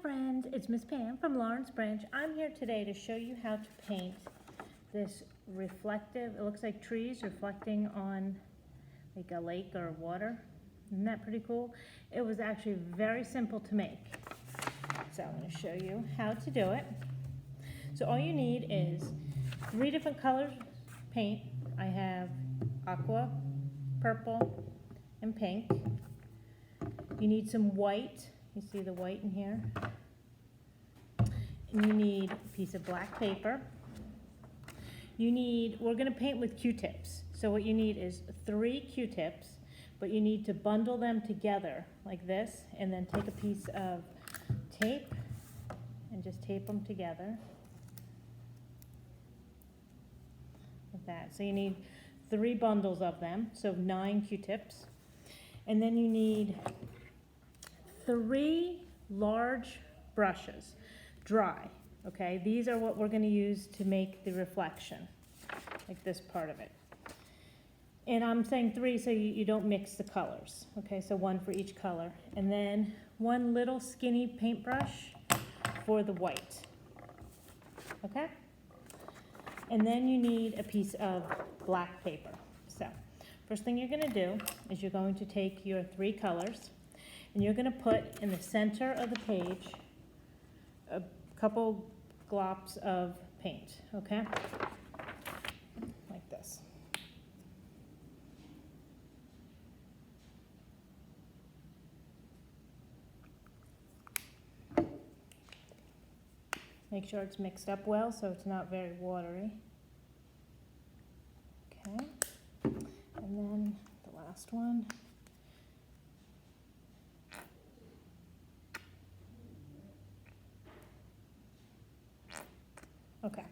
friends, it's Miss Pam from Lawrence Branch. I'm here today to show you how to paint this reflective, it looks like trees reflecting on like a lake or water. Isn't that pretty cool? It was actually very simple to make. So I'm going to show you how to do it. So all you need is 3 different colors paint. I have aqua, purple, and pink. You need some white. You see the white in here? And you need a piece of black paper. We're going to paint with Q-tips. So what you need is 3 Q-tips, but you need to bundle them together like this, and then take a piece of tape and just tape them together like that. So you need 3 bundles of them, so 9 Q-tips. And then you need 3 large brushes, dry, okay? These are what we're going to use to make the reflection, like this part of it. And I'm saying 3 so you don't mix the colors, okay? So 1 for each color. And then 1 little skinny paintbrush for the white, okay? And then you need a piece of black paper. So first thing you're going to do is you're going to take your 3 colors, and you're going to put in the center of the page a couple glops of paint, okay? Like this. Make sure it's mixed up well so it's not very watery. Okay. And then the last one. Okay.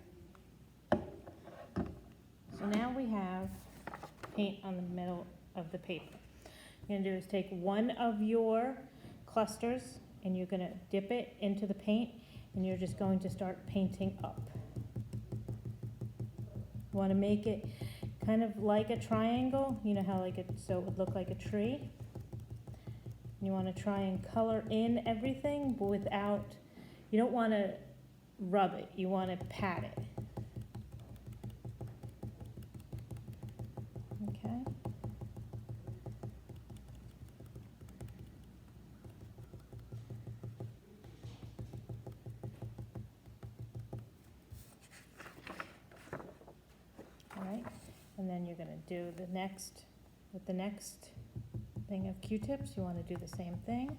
So now we have paint on the middle of the paper. What you're going to do is take 1 of your clusters and you're going to dip it into the paint, and you're just going to start painting up. You want to make it kind of like a triangle, you know how so it would look like a tree. You want to try and color in everything, but without, you don't want to rub it, you want to pat it. Okay. All right, and then you're going to do the next, with the next thing of Q-tips, you want to do the same thing.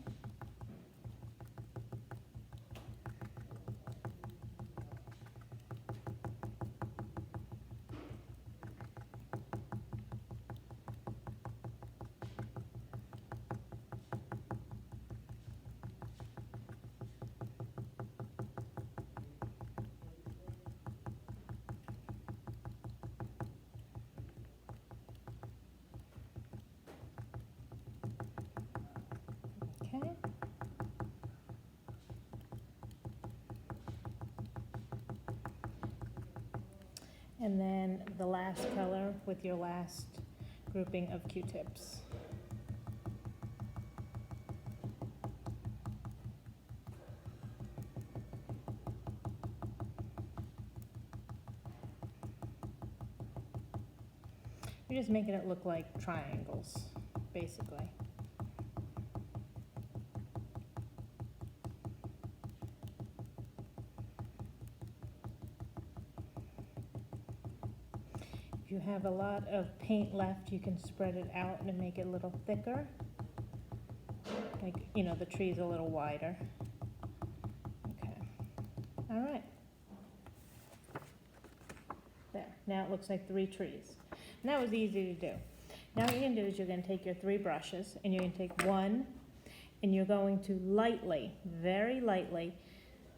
Okay. And then the last color with your last grouping of Q-tips. You're just making it look like triangles, basically. If you have a lot of paint left, you can spread it out and make it a little thicker. Like, you know, the tree's a little wider. Okay. All right. There. Now it looks like 3 trees. And that was easy to do. Now what you're going to do is you're going to take your 3 brushes, and you're going to take 1, and you're going to lightly, very lightly,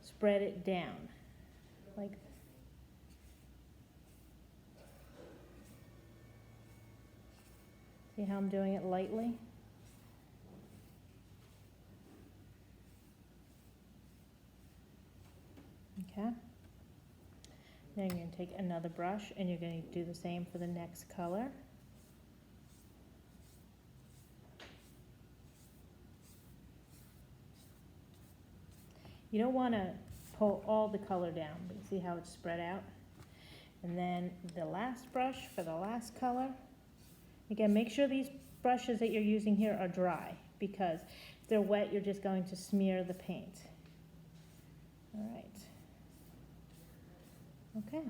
spread it down. Like this. See how I'm doing it lightly? Okay. Then you're going to take another brush and you're going to do the same for the next color. You don't want to pull all the color down, but you see how it's spread out? And then the last brush for the last color. Again, make sure these brushes that you're using here are dry, because if they're wet, you're just going to smear the paint. All right. Okay.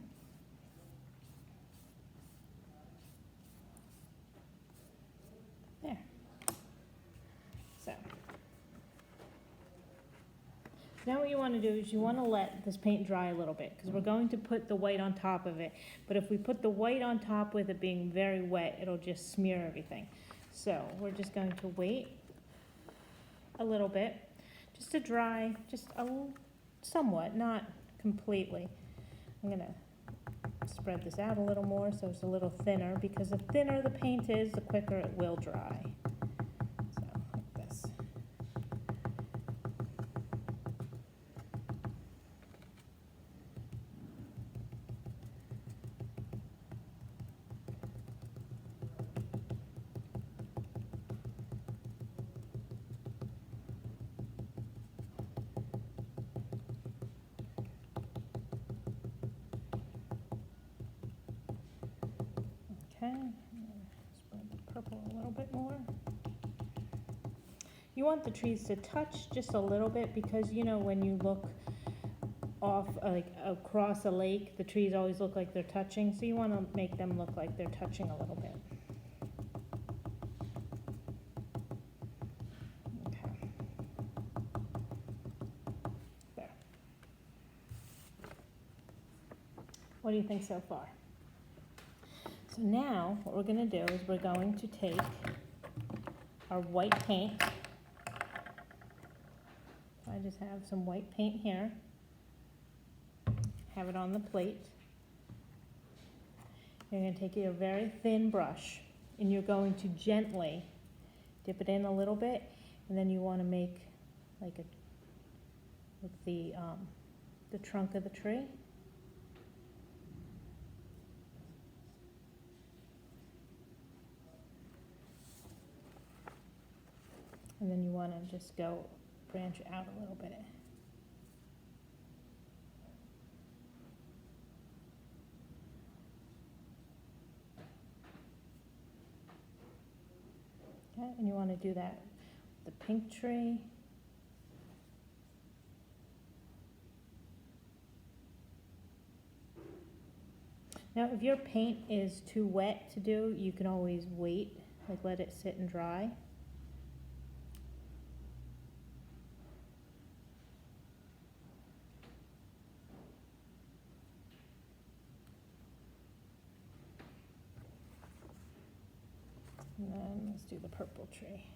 There. So now what you want to do is you want to let this paint dry a little bit, because we're going to put the white on top of it. But if we put the white on top with it being very wet, it'll just smear everything. So we're just going to wait a little bit just to dry, just somewhat, not completely. I'm going to spread this out a little more so it's a little thinner, because the thinner the paint is, the quicker it will dry. So like this. Okay, spread the purple a little bit more. You want the trees to touch just a little bit, because you know when you look off like across a lake, the trees always look like they're touching, so you want to make them look like they're touching a little bit. Okay. There. What do you think so far? So now what we're going to do is we're going to take our white paint. I just have some white paint here. Have it on the plate. You're going to take your very thin brush and you're going to gently dip it in a little bit, and then you want to make like the trunk of the tree. And then you want to just go branch out a little bit. Okay, and you want to do that with the pink tree. Now, if your paint is too wet to do, you can always wait, like let it sit and dry. And then let's do the purple tree.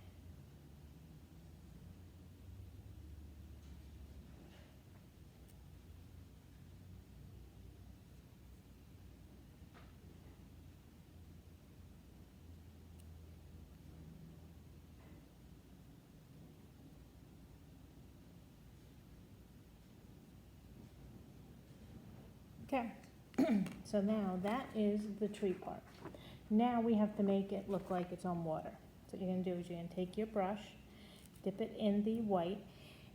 Okay, so now that is the tree part. Now we have to make it look like it's on water. So what you're going to do is you're going to take your brush, dip it in the white,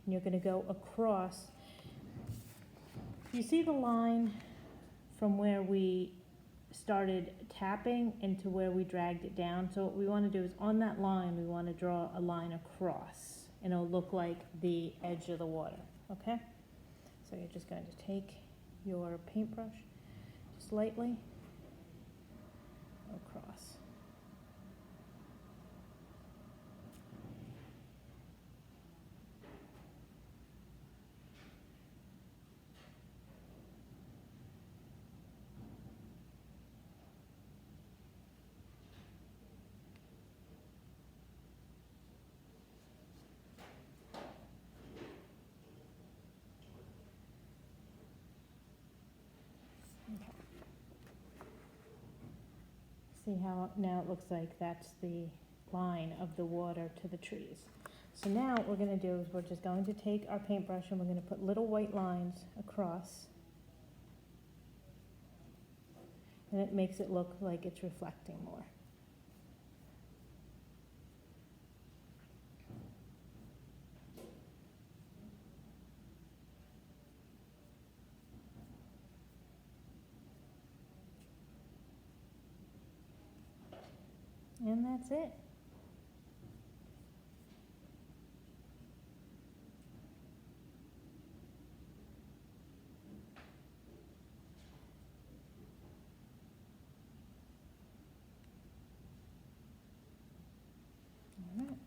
and you're going to go across. You see the line from where we started tapping into where we dragged it down? So what we want to do is on that line, we want to draw a line across, and it'll look like the edge of the water, okay? So you're just going to take your paintbrush, just lightly, across. Okay. See how now it looks like that's the line of the water to the trees. So now what we're going to do is we're just going to take our paintbrush and we're going to put little white lines across, and it makes it look like it's reflecting more. And that's it. All right.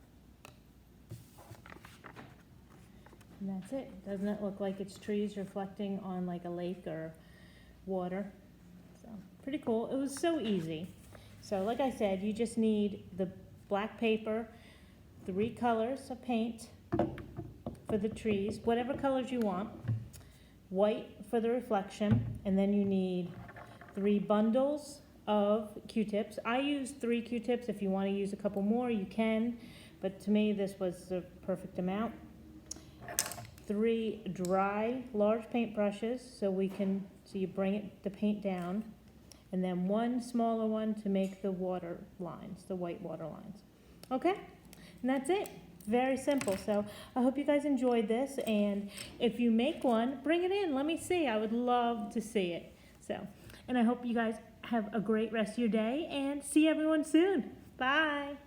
And that's it. Doesn't it look like it's trees reflecting on like a lake or water? So, pretty cool. It was so easy. So like I said, you just need the black paper, 3 colors of paint for the trees, whatever colors you want, white for the reflection, and then you need 3 bundles of Q-tips. I used 3 Q-tips. If you want to use a couple more, you can, but to me this was the perfect amount. 3 dry large paint brushes, so you bring the paint down, and then 1 smaller one to make the water lines, the white water lines. Okay, and that's it. Very simple. So I hope you guys enjoyed this, and if you make one, bring it in. Let me see. I would love to see it. So, and I hope you guys have a great rest of your day, and see everyone soon. Bye.